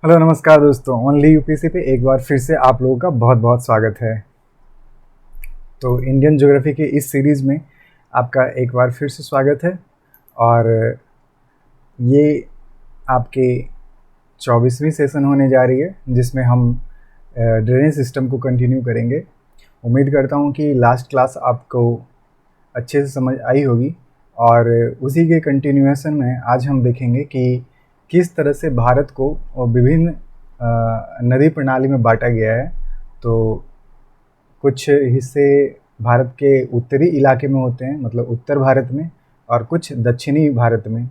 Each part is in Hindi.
हेलो नमस्कार दोस्तों, ओनली यूपीएससी पे एक बार फिर से आप लोगों का बहुत बहुत स्वागत है। तो इंडियन ज्योग्राफी के इस सीरीज़ में आपका एक बार फिर से स्वागत है। और ये आपके 24वीं सेशन होने जा रही है, जिसमें हम ड्रेनेज सिस्टम को कंटिन्यू करेंगे। उम्मीद करता हूँ कि लास्ट क्लास आपको अच्छे से समझ आई होगी, और उसी के कंटिन्यूएशन में आज हम देखेंगे कि किस तरह से भारत को विभिन्न नदी प्रणाली में बांटा गया है। तो कुछ हिस्से भारत के उत्तरी इलाके में होते हैं, मतलब उत्तर भारत में, और कुछ दक्षिणी भारत में।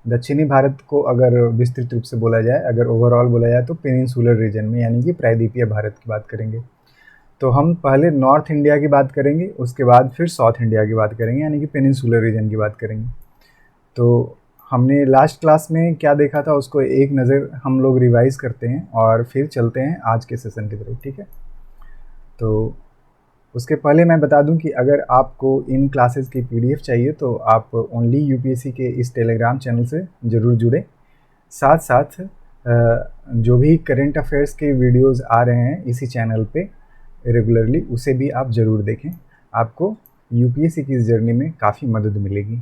दक्षिणी भारत को अगर विस्तृत रूप से बोला जाए, अगर ओवरऑल बोला जाए, तो पेनिनसुलर रीजन में, यानी कि प्रायद्वीपीय भारत की बात करेंगे। तो हम पहले नॉर्थ इंडिया की बात करेंगे, उसके बाद फिर साउथ इंडिया की बात करेंगे, यानी कि पेनिनसुलर रीजन की बात करेंगे। तो हमने लास्ट क्लास में क्या देखा था, उसको एक नज़र हम लोग रिवाइज करते हैं और फिर चलते हैं आज के सेशन की तरफ, ठीक है। तो उसके पहले मैं बता दूं कि अगर आपको इन क्लासेस की पीडीएफ चाहिए तो आप ओनली यूपीएससी के इस टेलीग्राम चैनल से ज़रूर जुड़ें। साथ साथ जो भी करंट अफेयर्स के वीडियोस आ रहे हैं इसी चैनल पे रेगुलरली, उसे भी आप ज़रूर देखें। आपको यूपीएससी की इस जर्नी में काफ़ी मदद मिलेगी।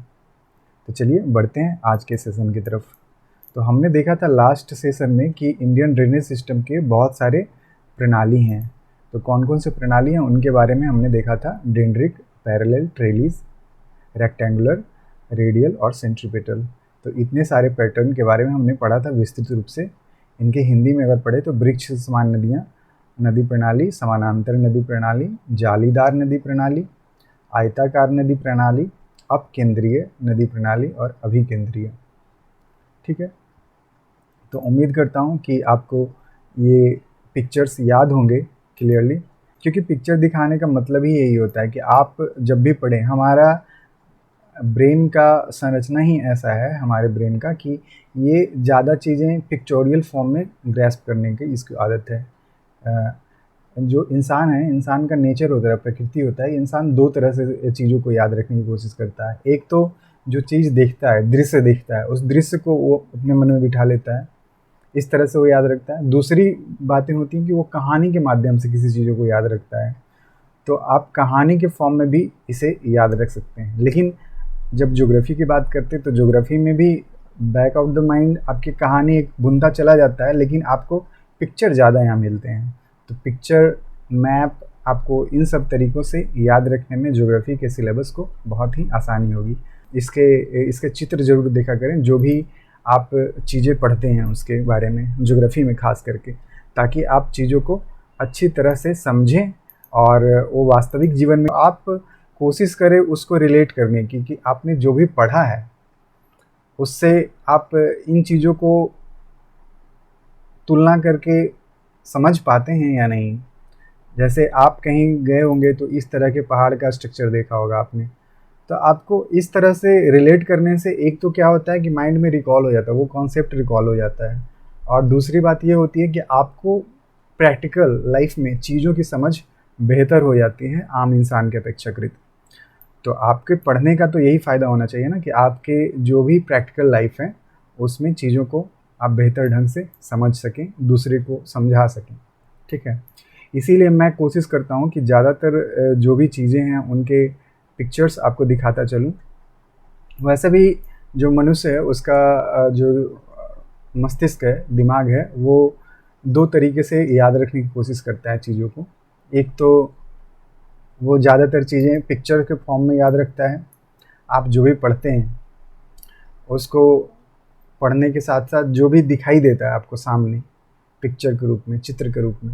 तो चलिए बढ़ते हैं आज के सेशन की तरफ। तो हमने देखा था लास्ट सेशन में कि इंडियन ड्रेनेज सिस्टम के बहुत सारे प्रणाली हैं। तो कौन कौन से प्रणाली हैं उनके बारे में हमने देखा था। डेंड्रिक, पैरेलल, ट्रेलिस, रेक्टेंगुलर, रेडियल और सेंट्रीपेटल। तो इतने सारे पैटर्न के बारे में हमने पढ़ा था विस्तृत रूप से। इनके हिंदी में अगर पढ़े तो वृक्ष समान नदियाँ, नदी प्रणाली, समानांतर नदी प्रणाली, जालीदार नदी प्रणाली, आयताकार नदी प्रणाली, अपकेंद्रीय नदी प्रणाली और अभिकेंद्रीय। ठीक है। तो उम्मीद करता हूँ कि आपको ये पिक्चर्स याद होंगे क्लियरली, क्योंकि पिक्चर दिखाने का मतलब ही यही होता है कि आप जब भी पढ़ें, हमारा ब्रेन का संरचना ही ऐसा है हमारे ब्रेन का कि ये ज़्यादा चीज़ें पिक्चोरियल फॉर्म में ग्रैस्प करने की इसकी आदत है। जो इंसान है, इंसान का नेचर होता है, प्रकृति होता है, इंसान दो तरह से चीज़ों को याद रखने की कोशिश करता है। एक तो जो चीज़ देखता है, दृश्य देखता है, उस दृश्य को वो अपने मन में बिठा लेता है, इस तरह से वो याद रखता है। दूसरी बातें होती हैं कि वो कहानी के माध्यम से किसी चीज़ों को याद रखता है। तो आप कहानी के फॉर्म में भी इसे याद रख सकते हैं। लेकिन जब ज्योग्राफी की बात करते हैं तो ज्योग्राफी में भी बैक ऑफ द माइंड आपकी कहानी एक बुनता चला जाता है, लेकिन आपको पिक्चर ज़्यादा यहाँ मिलते हैं। तो पिक्चर, मैप, आपको इन सब तरीक़ों से याद रखने में ज्योग्राफी के सिलेबस को बहुत ही आसानी होगी। इसके चित्र ज़रूर देखा करें, जो भी आप चीज़ें पढ़ते हैं उसके बारे में, ज्योग्राफी में ख़ास करके, ताकि आप चीज़ों को अच्छी तरह से समझें और वो वास्तविक जीवन में आप कोशिश करें उसको रिलेट करने की, कि आपने जो भी पढ़ा है उससे आप इन चीज़ों को तुलना करके समझ पाते हैं या नहीं। जैसे आप कहीं गए होंगे तो इस तरह के पहाड़ का स्ट्रक्चर देखा होगा आपने, तो आपको इस तरह से रिलेट करने से एक तो क्या होता है कि माइंड में रिकॉल हो जाता है, वो कॉन्सेप्ट रिकॉल हो जाता है। और दूसरी बात ये होती है कि आपको प्रैक्टिकल लाइफ में चीज़ों की समझ बेहतर हो जाती है आम इंसान के अपेक्षाकृत। तो आपके पढ़ने का तो यही फ़ायदा होना चाहिए ना, कि आपके जो भी प्रैक्टिकल लाइफ है उसमें चीज़ों को आप बेहतर ढंग से समझ सकें, दूसरे को समझा सकें। ठीक है। इसीलिए मैं कोशिश करता हूँ कि ज़्यादातर जो भी चीज़ें हैं उनके पिक्चर्स आपको दिखाता चलूँ। वैसे भी जो मनुष्य है उसका जो मस्तिष्क है, दिमाग है, वो दो तरीके से याद रखने की कोशिश करता है चीज़ों को। एक तो वो ज़्यादातर चीज़ें पिक्चर के फॉर्म में याद रखता है। आप जो भी पढ़ते हैं उसको पढ़ने के साथ साथ जो भी दिखाई देता है आपको सामने पिक्चर के रूप में, चित्र के रूप में,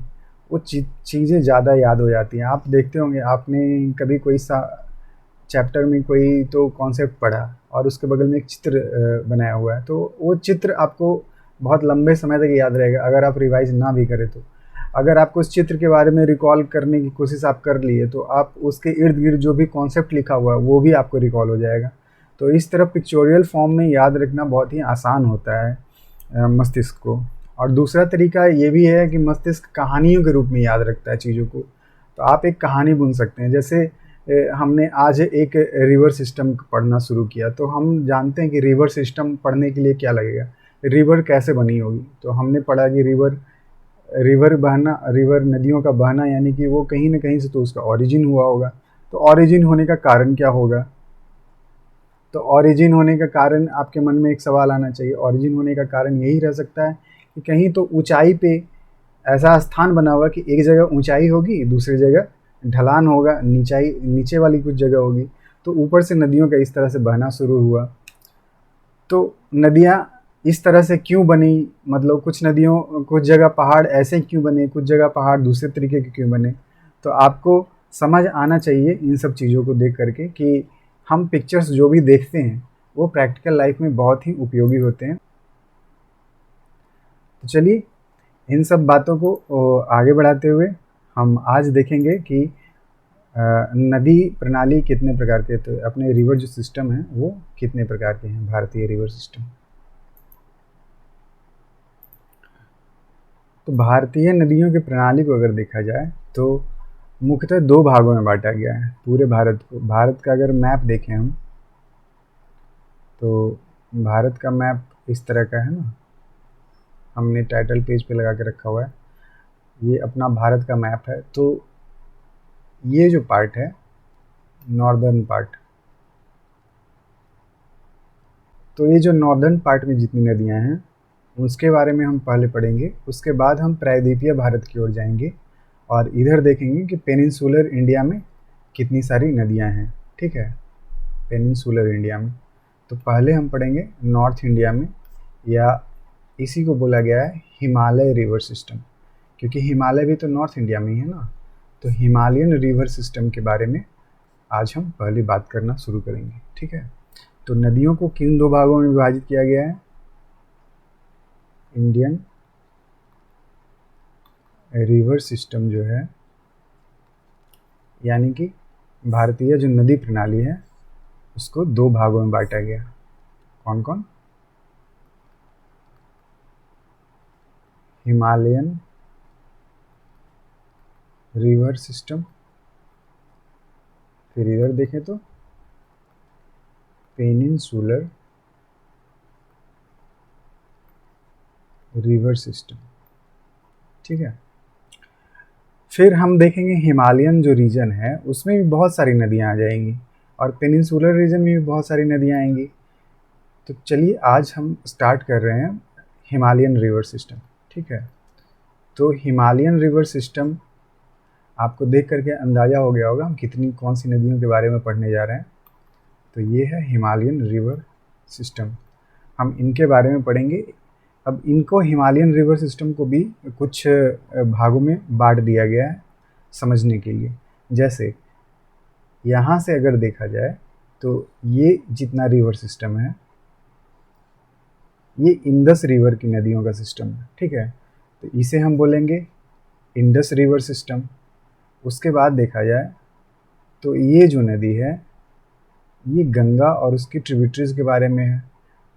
वो चीज़ें ज़्यादा याद हो जाती हैं। आप देखते होंगे, आपने कभी कोई सा चैप्टर में कोई तो कॉन्सेप्ट पढ़ा और उसके बगल में एक चित्र बनाया हुआ है, तो वो चित्र आपको बहुत लंबे समय तक याद रहेगा अगर आप रिवाइज ना भी करें तो। अगर आपको उस चित्र के बारे में रिकॉल करने की कोशिश आप कर लिए तो आप उसके इर्द गिर्द जो भी कॉन्सेप्ट लिखा हुआ है वो भी आपको रिकॉल हो जाएगा। तो इस तरह पिक्चोरियल फॉर्म में याद रखना बहुत ही आसान होता है मस्तिष्क को। और दूसरा तरीका ये भी है कि मस्तिष्क कहानियों के रूप में याद रखता है चीज़ों को। तो आप एक कहानी बुन सकते हैं। जैसे हमने आज एक रिवर सिस्टम पढ़ना शुरू किया, तो हम जानते हैं कि रिवर सिस्टम पढ़ने के लिए क्या लगेगा। रिवर कैसे बनी होगी। तो हमने पढ़ा कि रिवर बहना, रिवर नदियों का बहना, यानी कि वो कहीं ना कहीं से तो उसका ओरिजिन हुआ होगा। तो ओरिजिन होने का कारण क्या होगा? तो ओरिजिन होने का कारण आपके मन में एक सवाल आना चाहिए, ओरिजिन होने का कारण यही रह सकता है कि कहीं तो ऊंचाई पे ऐसा स्थान बना होगा कि एक जगह ऊंचाई होगी, दूसरी जगह ढलान होगा, नीचे वाली कुछ जगह होगी। तो ऊपर से नदियों का इस तरह से बहना शुरू हुआ। तो नदियाँ इस तरह से क्यों बनी, मतलब कुछ जगह पहाड़ ऐसे क्यों बने, कुछ जगह पहाड़ दूसरे तरीके के क्यों बने। तो आपको समझ आना चाहिए इन सब चीज़ों को देख करके कि हम पिक्चर्स जो भी देखते हैं वो प्रैक्टिकल लाइफ में बहुत ही उपयोगी होते हैं। तो चलिए इन सब बातों को आगे बढ़ाते हुए हम आज देखेंगे कि नदी प्रणाली कितने प्रकार के, तो अपने रिवर जो सिस्टम है वो कितने प्रकार के हैं, भारतीय रिवर सिस्टम। तो भारतीय नदियों की प्रणाली को अगर देखा जाए तो मुख्यतः दो भागों में बांटा गया है पूरे भारत को। भारत का अगर मैप देखें हम, तो भारत का मैप इस तरह का है ना, हमने टाइटल पेज पे लगा के रखा हुआ है, ये अपना भारत का मैप है। तो ये जो पार्ट है नॉर्दर्न पार्ट, तो ये जो नॉर्दर्न पार्ट में जितनी नदियां हैं उसके बारे में हम पहले पढ़ेंगे। उसके बाद हम प्रायद्वीपीय भारत की ओर जाएंगे और इधर देखेंगे कि पेनिनसुलर इंडिया में कितनी सारी नदियां हैं। ठीक है, पेनिनसुलर इंडिया में। तो पहले हम पढ़ेंगे नॉर्थ इंडिया में, या इसी को बोला गया है हिमालय रिवर सिस्टम, क्योंकि हिमालय भी तो नॉर्थ इंडिया में ही है ना। तो हिमालयन रिवर सिस्टम के बारे में आज हम पहले बात करना शुरू करेंगे। ठीक है, तो नदियों को किन दो भागों में विभाजित किया गया है? इंडियन रिवर सिस्टम जो है, यानी कि भारतीय जो नदी प्रणाली है उसको दो भागों में बांटा गया। कौन कौन? हिमालयन रिवर सिस्टम, फिर इधर देखें तो पेनिनसुलर रिवर सिस्टम। ठीक है, फिर हम देखेंगे हिमालयन जो रीजन है उसमें भी बहुत सारी नदियां आ जाएंगी और पेनिनसुलर रीजन में भी बहुत सारी नदियां आएंगी। तो चलिए आज हम स्टार्ट कर रहे हैं हिमालयन रिवर सिस्टम। ठीक है, तो हिमालयन रिवर सिस्टम आपको देख करके अंदाज़ा हो गया होगा हम कौन सी नदियों के बारे में पढ़ने जा रहे हैं। तो ये है हिमालयन रिवर सिस्टम, हम इनके बारे में पढ़ेंगे। अब इनको हिमालयन रिवर सिस्टम को भी कुछ भागों में बांट दिया गया है समझने के लिए। जैसे यहाँ से अगर देखा जाए तो ये जितना रिवर सिस्टम है ये इंडस रिवर की नदियों का सिस्टम है। ठीक है, तो इसे हम बोलेंगे इंडस रिवर सिस्टम। उसके बाद देखा जाए तो ये जो नदी है ये गंगा और उसकी ट्रिब्यूटरीज के बारे में है,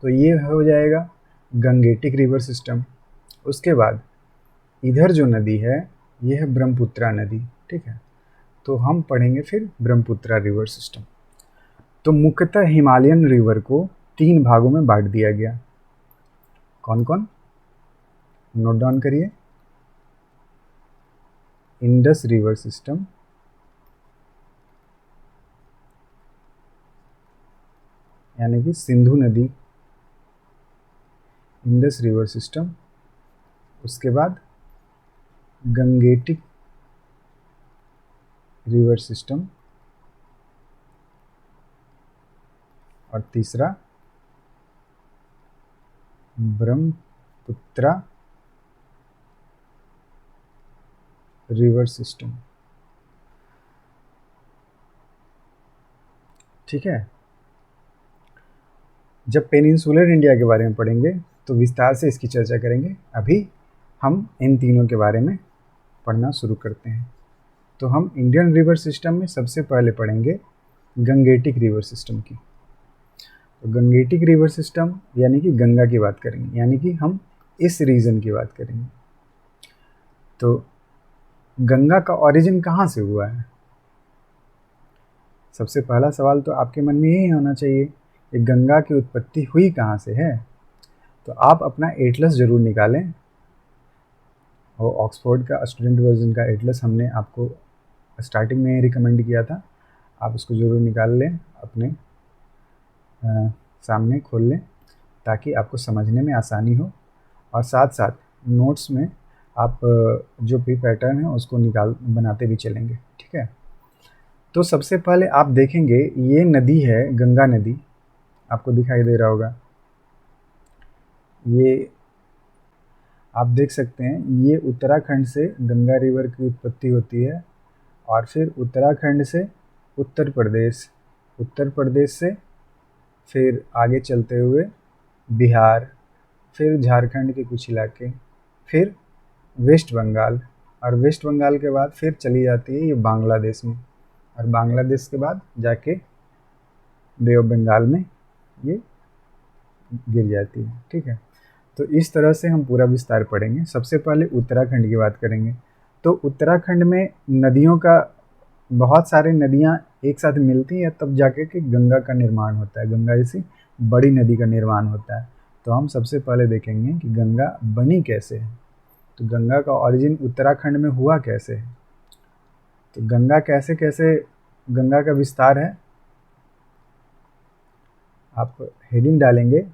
तो ये हो जाएगा गंगेटिक रिवर सिस्टम। उसके बाद इधर जो नदी है ये है ब्रह्मपुत्रा नदी। ठीक है, तो हम पढ़ेंगे फिर ब्रह्मपुत्रा रिवर सिस्टम। तो मुख्यतः हिमालयन रिवर को तीन भागों में बांट दिया गया। कौन कौन? नोट डाउन करिए। इंडस रिवर सिस्टम, यानी कि सिंधु नदी, इंडस रिवर सिस्टम। उसके बाद गंगेटिक रिवर सिस्टम, और तीसरा ब्रह्मपुत्रा रिवर सिस्टम। ठीक है, जब पेनिनसुलर इंडिया के बारे में पढ़ेंगे तो विस्तार से इसकी चर्चा करेंगे। अभी हम इन तीनों के बारे में पढ़ना शुरू करते हैं। तो हम इंडियन रिवर सिस्टम में सबसे पहले पढ़ेंगे गंगेटिक रिवर सिस्टम की। तो गंगेटिक रिवर सिस्टम यानी कि गंगा की बात करेंगे, यानी कि हम इस रीजन की बात करेंगे। तो गंगा का ओरिजिन कहाँ से हुआ है? सबसे पहला सवाल तो आपके मन में यही होना चाहिए कि गंगा की उत्पत्ति हुई कहाँ से है। तो आप अपना एटलस ज़रूर निकालें, और ऑक्सफोर्ड का स्टूडेंट वर्जन का एटलस हमने आपको स्टार्टिंग में रिकमेंड किया था, आप उसको ज़रूर निकाल लें, अपने सामने खोल लें, ताकि आपको समझने में आसानी हो। और साथ साथ नोट्स में आप जो भी पैटर्न है उसको बनाते भी चलेंगे, ठीक है। तो सबसे पहले आप देखेंगे ये नदी है गंगा नदी, आपको दिखाई दे रहा होगा, ये आप देख सकते हैं, ये उत्तराखंड से गंगा रिवर की उत्पत्ति होती है, और फिर उत्तराखंड से उत्तर प्रदेश, उत्तर प्रदेश से फिर आगे चलते हुए बिहार, फिर झारखंड के कुछ इलाके, फिर वेस्ट बंगाल, और वेस्ट बंगाल के बाद फिर चली जाती है ये बांग्लादेश में, और बांग्लादेश के बाद जाके बे ऑफ बंगाल में ये गिर जाती है, ठीक है। तो इस तरह से हम पूरा विस्तार पढ़ेंगे। सबसे पहले उत्तराखंड की बात करेंगे। तो उत्तराखंड में नदियों का, बहुत सारी नदियाँ एक साथ मिलती हैं तब जाके कि गंगा का निर्माण होता है, गंगा जैसी बड़ी नदी का निर्माण होता है। तो हम सबसे पहले देखेंगे कि गंगा बनी कैसे है। तो गंगा का ओरिजिन उत्तराखंड में हुआ कैसे है। तो गंगा कैसे कैसे गंगा का विस्तार है, आप हेडिंग डालेंगे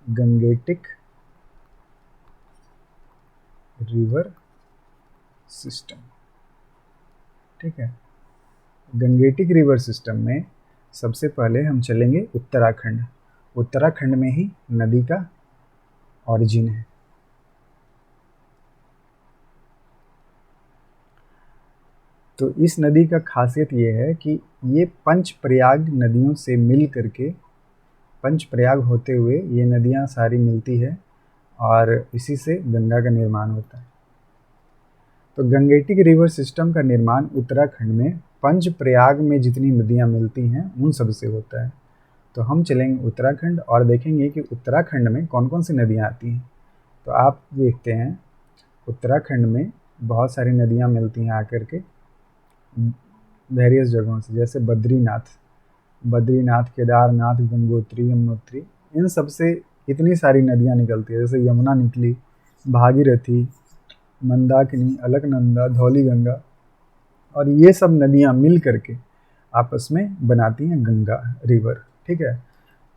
गंगेटिक रिवर सिस्टम, ठीक है। गंगेटिक रिवर सिस्टम में सबसे पहले हम चलेंगे उत्तराखंड। उत्तराखंड में ही नदी का ओरिजिन है। तो इस नदी का खासियत ये है कि ये पंचप्रयाग नदियों से मिल करके, पंचप्रयाग होते हुए ये नदियाँ सारी मिलती है, और इसी से गंगा का निर्माण होता है। तो गंगेटिक रिवर सिस्टम का निर्माण उत्तराखंड में पंचप्रयाग में जितनी नदियाँ मिलती हैं उन सब से होता है। तो हम चलेंगे उत्तराखंड और देखेंगे कि उत्तराखंड में कौन कौन सी नदियाँ आती हैं। तो आप देखते हैं उत्तराखंड में बहुत सारी नदियाँ मिलती हैं आकर के वेरियस जगहों से, जैसे बद्रीनाथ, केदारनाथ, गंगोत्री, यमुनोत्री, इन सब से इतनी सारी नदियाँ निकलती है, जैसे यमुना निकली, भागीरथी, मंदाकिनी, अलकनंदा, धौलीगंगा, और ये सब नदियाँ मिल करके आपस में बनाती हैं गंगा रिवर, ठीक है।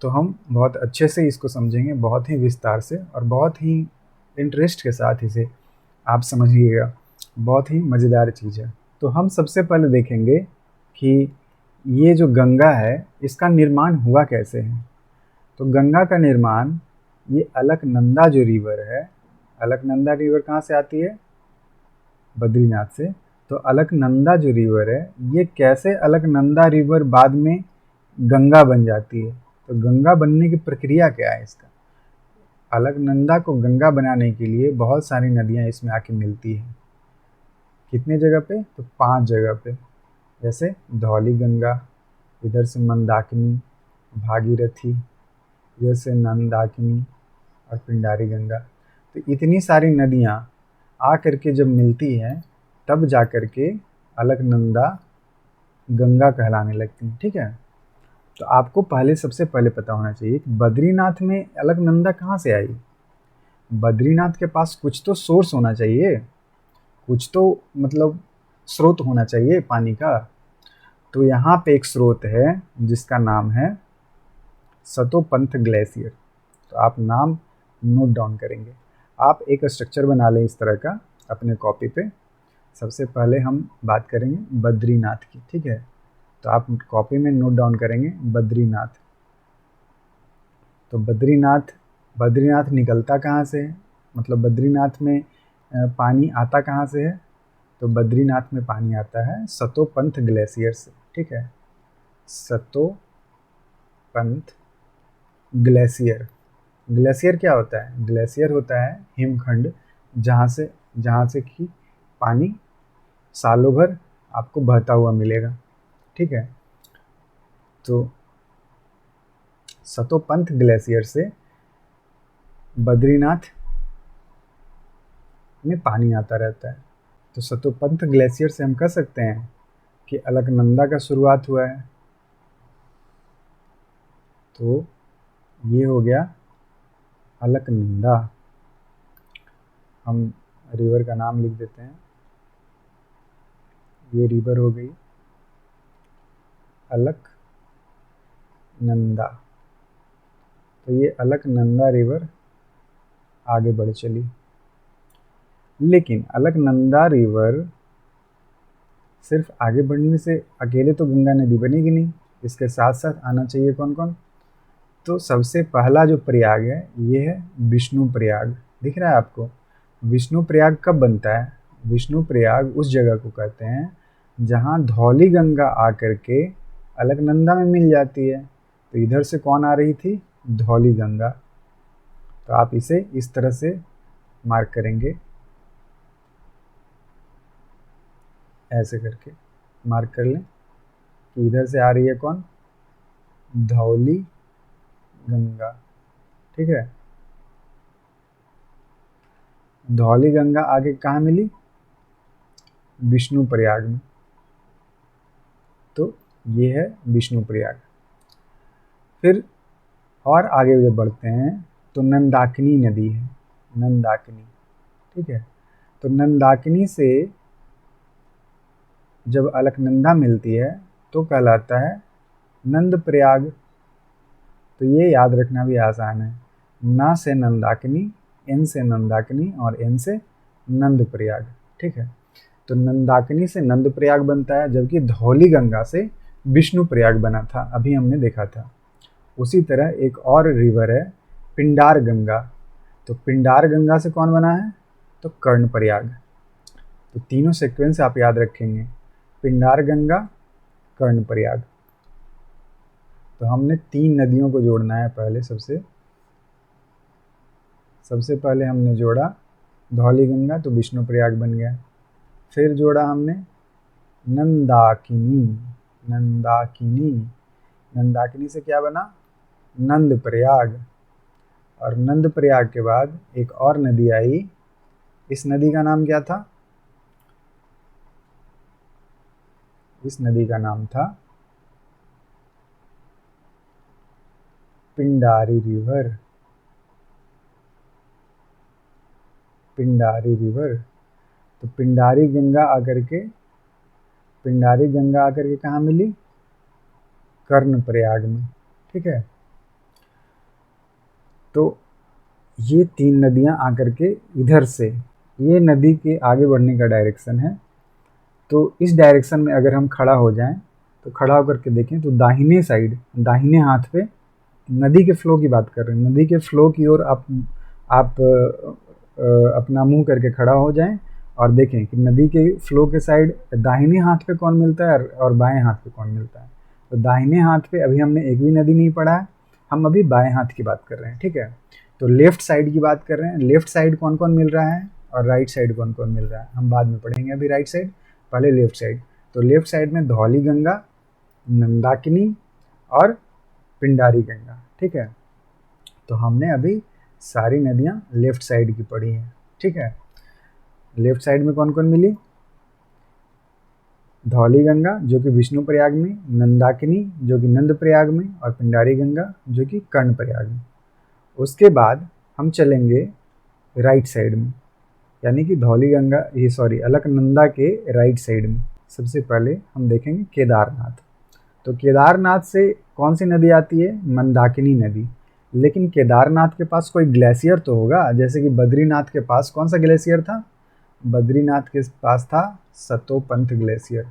तो हम बहुत अच्छे से इसको समझेंगे, बहुत ही विस्तार से और बहुत ही इंटरेस्ट के साथ इसे आप समझिएगा, बहुत ही मज़ेदार चीज़ है। तो हम सबसे पहले देखेंगे कि ये जो गंगा है इसका निर्माण हुआ कैसे है। तो गंगा का निर्माण, ये अलकनंदा जो रिवर है, अलकनंदा रिवर कहाँ से आती है, बद्रीनाथ से। तो अलकनंदा जो रिवर है, ये कैसे अलकनंदा रिवर बाद में गंगा बन जाती है। तो गंगा बनने की प्रक्रिया क्या है इसका। अलकनंदा को गंगा बनाने के लिए बहुत सारी नदियाँ इसमें आके मिलती हैं। कितने जगह पे, तो 5 जगह पे, जैसे धौली गंगा, इधर से मंदाकिनी, भागीरथी, इधर से नंदाकिनी और पिंडारी गंगा। तो इतनी सारी नदियाँ आ करके जब मिलती हैं तब जा कर के अलकनंदा गंगा कहलाने लगती हैं, ठीक है। तो आपको पहले, सबसे पहले पता होना चाहिए कि बद्रीनाथ में अलकनंदा कहाँ से आई। बद्रीनाथ के पास कुछ तो सोर्स होना चाहिए, कुछ तो मतलब स्रोत होना चाहिए पानी का। तो यहाँ पे एक स्रोत है जिसका नाम है सतोपंथ ग्लेशियर। तो आप नाम नोट डाउन करेंगे। आप एक स्ट्रक्चर बना लें इस तरह का अपने कॉपी पे। सबसे पहले हम बात करेंगे बद्रीनाथ की, ठीक है। तो आप कॉपी में नोट डाउन करेंगे बद्रीनाथ। तो बद्रीनाथ निकलता कहाँ से है, मतलब बद्रीनाथ में पानी आता कहाँ से है। तो बद्रीनाथ में पानी आता है सतोपंथ ग्लेशियर से, ठीक है। सतोपंथ ग्लेशियर, ग्लेशियर क्या होता है, ग्लेशियर होता है हिमखंड, जहाँ से कि पानी सालों भर आपको बहता हुआ मिलेगा, ठीक है। तो सतोपंथ ग्लेशियर से बद्रीनाथ में पानी आता रहता है। तो सतोपंथ ग्लेशियर से हम कह सकते हैं कि अलकनंदा का शुरुआत हुआ है। तो ये हो गया अलकनंदा। हम रिवर का नाम लिख देते हैं। ये रिवर हो गई अलकनंदा। तो ये अलकनंदा रिवर आगे बढ़ चली। लेकिन अलकनंदा रिवर सिर्फ आगे बढ़ने से अकेले तो गंगा नदी बनेगी नहीं, इसके साथ साथ आना चाहिए कौन कौन। तो सबसे पहला जो प्रयाग है ये है विष्णु प्रयाग। दिख रहा है आपको? विष्णु प्रयाग कब बनता है? विष्णु प्रयाग उस जगह को कहते हैं जहाँ धौली गंगा आकर के अलकनंदा में मिल जाती है। तो इधर से कौन आ रही थी? धौली गंगा। तो आप इसे इस तरह से मार्क करेंगे, ऐसे करके मार्क कर लें कि इधर से आ रही है कौन? धौली गंगा। ठीक है, धौली गंगा आगे कहाँ मिली? विष्णु प्रयाग में। तो ये है विष्णु प्रयाग। फिर और आगे जब बढ़ते हैं तो नंदाकिनी नदी है, नंदाकिनी। ठीक है, तो नंदाकिनी से जब अलकनंदा मिलती है तो कहलाता है नंद प्रयाग। तो ये याद रखना भी आसान है, ना से नंदाकिनी, एन से नंदाकिनी और एन से नंद प्रयाग। ठीक है, तो नंदाकिनी से नंद प्रयाग बनता है, जबकि धौली गंगा से विष्णु प्रयाग बना था, अभी हमने देखा था। उसी तरह एक और रिवर है पिंडार गंगा। तो पिंडार गंगा से कौन बना है? तो कर्ण प्रयाग। तो तीनों सीक्वेंस आप याद रखेंगे, पिंडार गंगा, कर्ण प्रयाग। तो हमने 3 नदियों को जोड़ना है। पहले सबसे पहले हमने जोड़ा धौली गंगा, तो विष्णु प्रयाग बन गया। फिर जोड़ा हमने नंदाकिनी, नंदाकिनी, नंदाकिनी से क्या बना? नंद प्रयाग। और नंद प्रयाग के बाद एक और नदी आई, इस नदी का नाम क्या था? इस नदी का नाम था पिंडारी रिवर, पिंडारी रिवर। तो पिंडारी गंगा आकर के कहाँ मिली? कर्ण प्रयाग में। ठीक है, तो ये 3 नदियाँ आकर के इधर से, ये नदी के आगे बढ़ने का डायरेक्शन है। तो इस डायरेक्शन में अगर हम खड़ा हो जाएं, तो खड़ा होकर के देखें तो दाहिने साइड, दाहिने हाथ पे नदी के फ्लो की बात कर रहे हैं, नदी के फ्लो की ओर आप अपना मुंह करके खड़ा हो जाएं और देखें कि नदी के फ्लो के साइड दाहिने हाथ पे कौन मिलता है और बाएं हाथ पे कौन मिलता है। तो दाहिने हाथ पे अभी हमने एक भी नदी नहीं पढ़ा है, हम अभी बाएं हाथ की बात कर रहे हैं। ठीक है, तो लेफ्ट साइड की बात कर रहे हैं। लेफ्ट साइड कौन कौन मिल रहा है और राइट साइड कौन कौन मिल रहा है, हम बाद में पढ़ेंगे। अभी राइट साइड, पहले लेफ्ट साइड। तो लेफ्ट साइड में धौली गंगा, नंदाकिनी और पिंडारी गंगा। ठीक है, तो हमने अभी सारी नदियाँ लेफ्ट साइड की पढ़ी हैं। ठीक है, लेफ्ट साइड में कौन कौन मिली? धौली गंगा जो कि विष्णु प्रयाग में, नंदाकिनी जो कि नंद प्रयाग में, और पिंडारी गंगा जो कि कर्ण प्रयाग में। उसके बाद हम चलेंगे राइट साइड में, यानी कि धौली गंगा, ये सॉरी अलकनंदा के राइट साइड में। सबसे पहले हम देखेंगे केदारनाथ। तो केदारनाथ से कौन सी नदी आती है? मंदाकिनी नदी। लेकिन केदारनाथ के पास कोई ग्लेशियर तो होगा, जैसे कि बद्रीनाथ के पास कौन सा ग्लेशियर था? बद्रीनाथ के पास था सतोपंथ ग्लेशियर।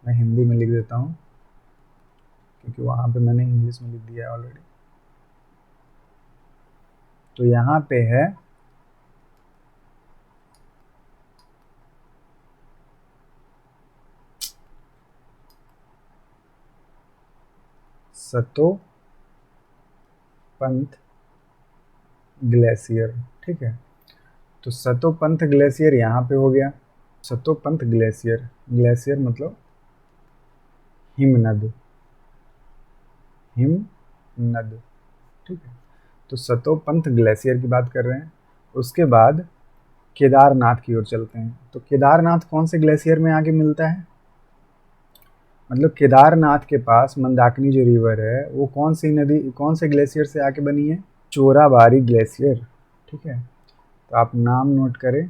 मैं हिंदी में लिख देता हूँ क्योंकि वहाँ पे मैंने इंग्लिश में लिख दिया है ऑलरेडी। तो यहाँ पे है सतोपंथ ग्लेशियर। ठीक है, तो सतोपंथ ग्लेशियर यहाँ पे हो गया। सतोपंथ ग्लेशियर, ग्लेशियर मतलब हिमनद, हिमनद। ठीक है, तो सतोपंथ ग्लेशियर की बात कर रहे हैं। उसके बाद केदारनाथ की ओर चलते हैं। तो केदारनाथ कौन से ग्लेशियर में आके मिलता है? मतलब केदारनाथ के पास मंदाकिनी जो रिवर है वो कौन सी नदी, कौन से ग्लेशियर से आके बनी है? चोराबारी ग्लेशियर। ठीक है, तो आप नाम नोट करें,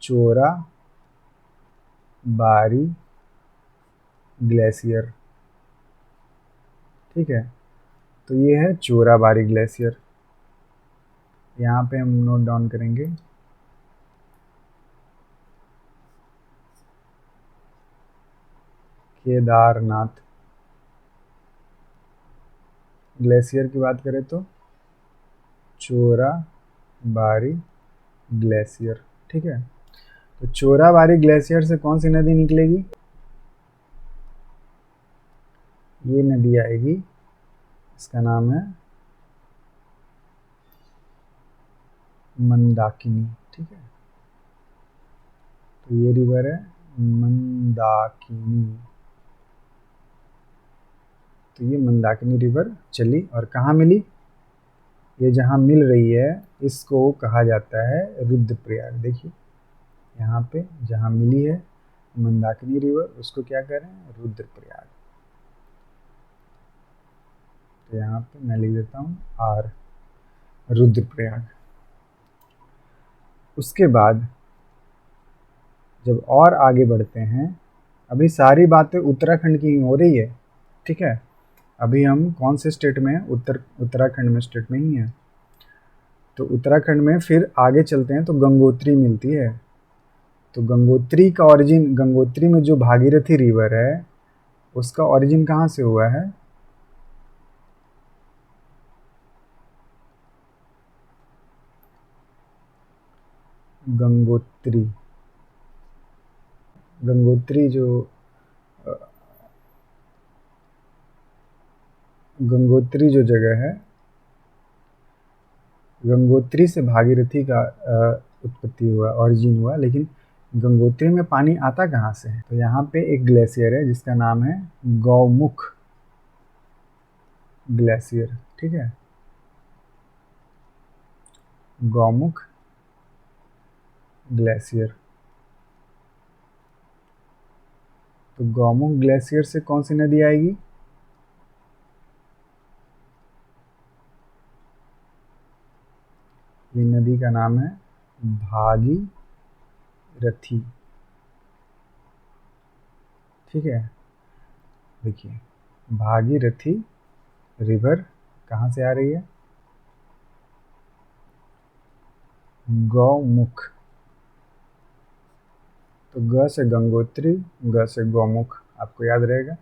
चोराबारी ग्लेशियर। ठीक है, तो ये है चोराबारी ग्लेशियर। यहाँ पे हम नोट डाउन करेंगे। केदारनाथ ग्लेशियर की बात करें तो चोराबारी ग्लेशियर। ठीक है, तो चोराबारी ग्लेशियर से कौन सी नदी निकलेगी? ये नदी आएगी, इसका नाम है मंदाकिनी। ठीक है, तो ये रिवर है मंदाकिनी। तो ये मंदाकिनी रिवर चली और कहाँ मिली? ये जहाँ मिल रही है इसको कहा जाता है रुद्रप्रयाग। देखिए यहाँ पे जहाँ मिली है मंदाकिनी रिवर, उसको क्या कह रहे हैं? रुद्रप्रयाग। तो यहाँ पे मैं लिख देता हूँ आर, रुद्रप्रयाग। उसके बाद जब और आगे बढ़ते हैं, अभी सारी बातें उत्तराखंड की हो रही है। ठीक है, अभी हम कौन से स्टेट में हैं? उत्तराखंड में, स्टेट में ही है। तो उत्तराखंड में फिर आगे चलते हैं तो गंगोत्री मिलती है। तो गंगोत्री का ओरिजिन, गंगोत्री में जो भागीरथी रिवर है उसका ओरिजिन कहाँ से हुआ है? गंगोत्री, गंगोत्री जो गंगोत्री जो जगह है, गंगोत्री से भागीरथी का उत्पत्ति हुआ, ओरिजिन हुआ। लेकिन गंगोत्री में पानी आता कहाँ से है? तो यहाँ पे एक ग्लेशियर है जिसका नाम है गौमुख ग्लेशियर। ठीक है, गौमुख ग्लेशियर। तो गौमुख ग्लेशियर से कौन सी नदी आएगी? ये नदी का नाम है भागीरथी। ठीक है, देखिए भागीरथी रिवर कहाँ से आ रही है? गौमुख। तो ग से गंगोत्री, ग से गौमुख, आपको याद रहेगा।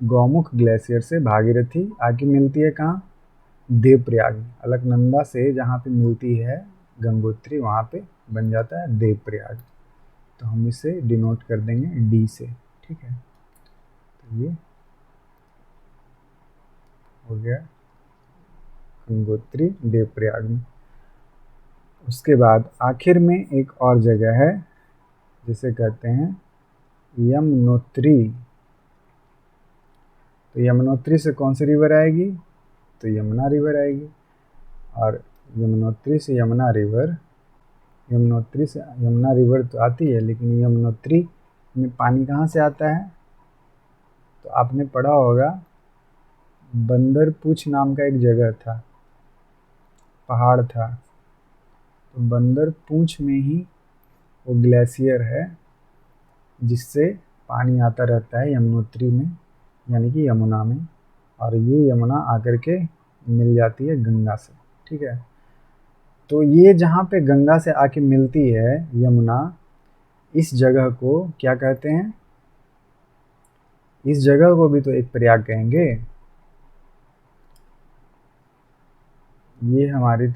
गौमुख ग्लेशियर से भागीरथी आके मिलती है कहाँ? देवप्रयाग में। अलकनंदा से जहाँ पे मिलती है गंगोत्री, वहाँ पे बन जाता है देवप्रयाग। तो हम इसे डिनोट कर देंगे डी से। ठीक है, तो ये हो गया गंगोत्री देवप्रयाग में। उसके बाद आखिर में एक और जगह है जिसे कहते हैं यमुनोत्री। तो यमुनोत्री से कौन सी रिवर आएगी? तो यमुना रिवर आएगी। और यमुनोत्री से यमुना रिवर, यमुनोत्री से यमुना रिवर तो आती है, लेकिन यमुनोत्री में पानी कहाँ से आता है? तो आपने पढ़ा होगा बंदरपूछ नाम का एक जगह था, पहाड़ था। तो बंदरपूछ में ही वो ग्लेशियर है जिससे पानी आता रहता है यमुनोत्री में, यानी कि यमुना में। और ये यमुना आकर के मिल जाती है गंगा से। ठीक है, तो ये जहाँ पे गंगा से आके मिलती है यमुना, इस जगह को क्या कहते हैं? इस जगह को भी तो एक प्रयाग कहेंगे। ये हमारी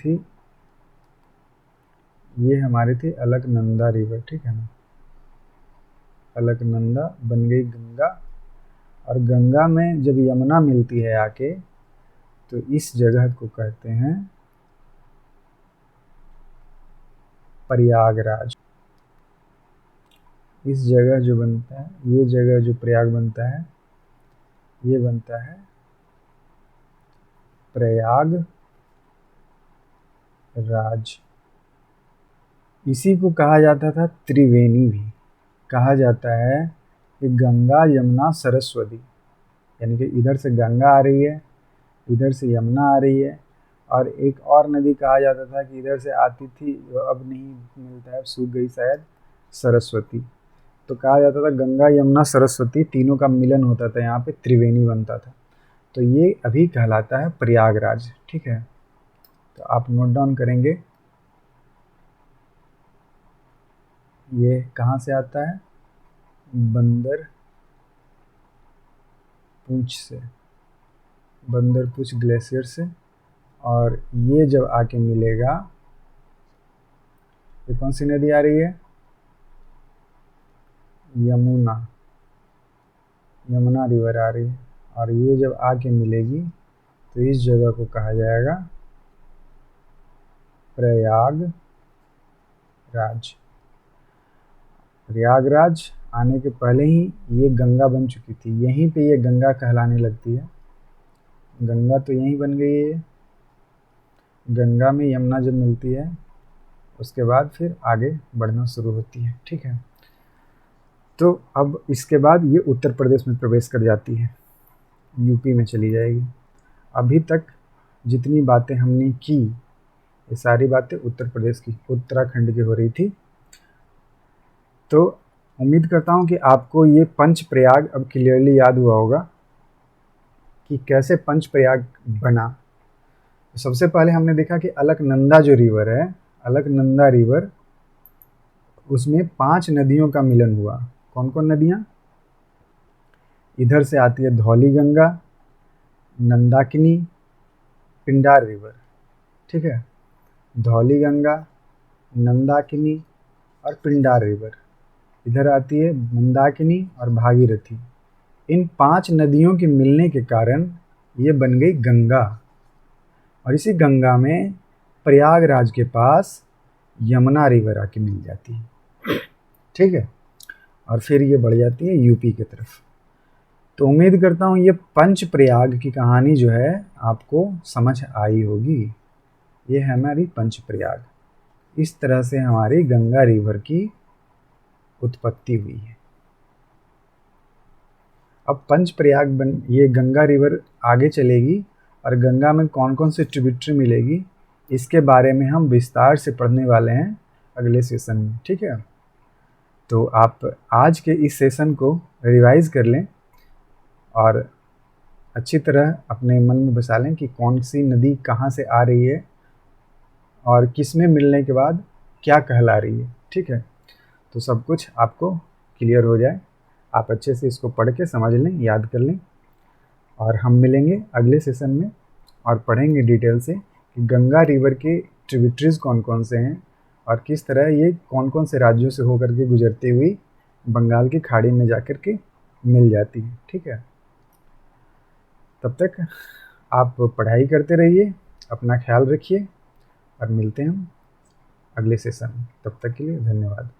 थी अलकनंदा रिवर। ठीक है ना, अलकनंदा बन गई गंगा। और गंगा में जब यमुना मिलती है आके, तो इस जगह को कहते हैं प्रयागराज। इस जगह जो बनता है, ये जगह जो प्रयाग बनता है, ये बनता है प्रयागराज। इसी को कहा जाता था त्रिवेणी भी। कहा जाता है कि गंगा यमुना सरस्वती, यानी कि इधर से गंगा आ रही है, इधर से यमुना आ रही है, और एक और नदी कहा जाता था कि इधर से आती थी, जो अब नहीं मिलता है, अब सूख गई शायद, सरस्वती। तो कहा जाता था गंगा यमुना सरस्वती तीनों का मिलन होता था, यहाँ पे त्रिवेणी बनता था। तो ये अभी कहलाता है प्रयागराज। ठीक है, तो आप नोट डाउन करेंगे। ये कहाँ से आता है? बंदर पूंछ से, बंदर पूंछ ग्लेशियर से। और ये जब आके मिलेगा, ये कौन सी नदी आ रही है? यमुना, यमुना रिवर आ रही है। और ये जब आके मिलेगी तो इस जगह को कहा जाएगा प्रयागराज। प्रयागराज आने के पहले ही ये गंगा बन चुकी थी, यहीं पे ये गंगा कहलाने लगती है। गंगा तो यहीं बन गई है। गंगा में यमुना जब मिलती है उसके बाद फिर आगे बढ़ना शुरू होती है। ठीक है, तो अब इसके बाद ये उत्तर प्रदेश में प्रवेश कर जाती है, यूपी में चली जाएगी। अभी तक जितनी बातें हमने की, ये सारी बातें उत्तर प्रदेश की, उत्तराखंड की हो रही थी। तो उम्मीद करता हूँ कि आपको ये पंच प्रयाग अब क्लियरली याद हुआ होगा कि कैसे पंच प्रयाग बना। तो सबसे पहले हमने देखा कि अलकनंदा जो रिवर है, अलकनंदा रिवर, उसमें 5 नदियों का मिलन हुआ। कौन कौन नदियाँ? इधर से आती है धौली गंगा, नंदाकिनी, पिंडार रिवर। ठीक है, धौली गंगा, नंदाकिनी और पिंडार रिवर। इधर आती है मंदाकिनी और भागीरथी। इन 5 नदियों के मिलने के कारण ये बन गई गंगा, और इसी गंगा में प्रयागराज के पास यमुना रिवर आके मिल जाती है। ठीक है, और फिर ये बढ़ जाती है यूपी की तरफ। तो उम्मीद करता हूँ ये पंच प्रयाग की कहानी जो है आपको समझ आई होगी। ये है हमारी पंच प्रयाग। इस तरह से हमारी गंगा रिवर की उत्पत्ति हुई है। अब पंच प्रयाग ये गंगा रिवर आगे चलेगी और गंगा में कौन कौन से ट्रिब्यूटरी मिलेगी, इसके बारे में हम विस्तार से पढ़ने वाले हैं अगले सेशन में। ठीक है, तो आप आज के इस सेशन को रिवाइज कर लें और अच्छी तरह अपने मन में बसा लें कि कौन सी नदी कहाँ से आ रही है और किस में मिलने के बाद क्या कहला रही है। ठीक है, तो सब कुछ आपको क्लियर हो जाए, आप अच्छे से इसको पढ़ के समझ लें, याद कर लें, और हम मिलेंगे अगले सेशन में और पढ़ेंगे डिटेल से कि गंगा रिवर के ट्रिब्यूटरीज कौन कौन से हैं और किस तरह ये कौन कौन से राज्यों से होकर के गुजरती हुई बंगाल की खाड़ी में जाकर के मिल जाती है। ठीक है, तब तक आप पढ़ाई करते रहिए, अपना ख्याल रखिए, और मिलते हैं हम अगले सेशन में। तब तक के लिए धन्यवाद।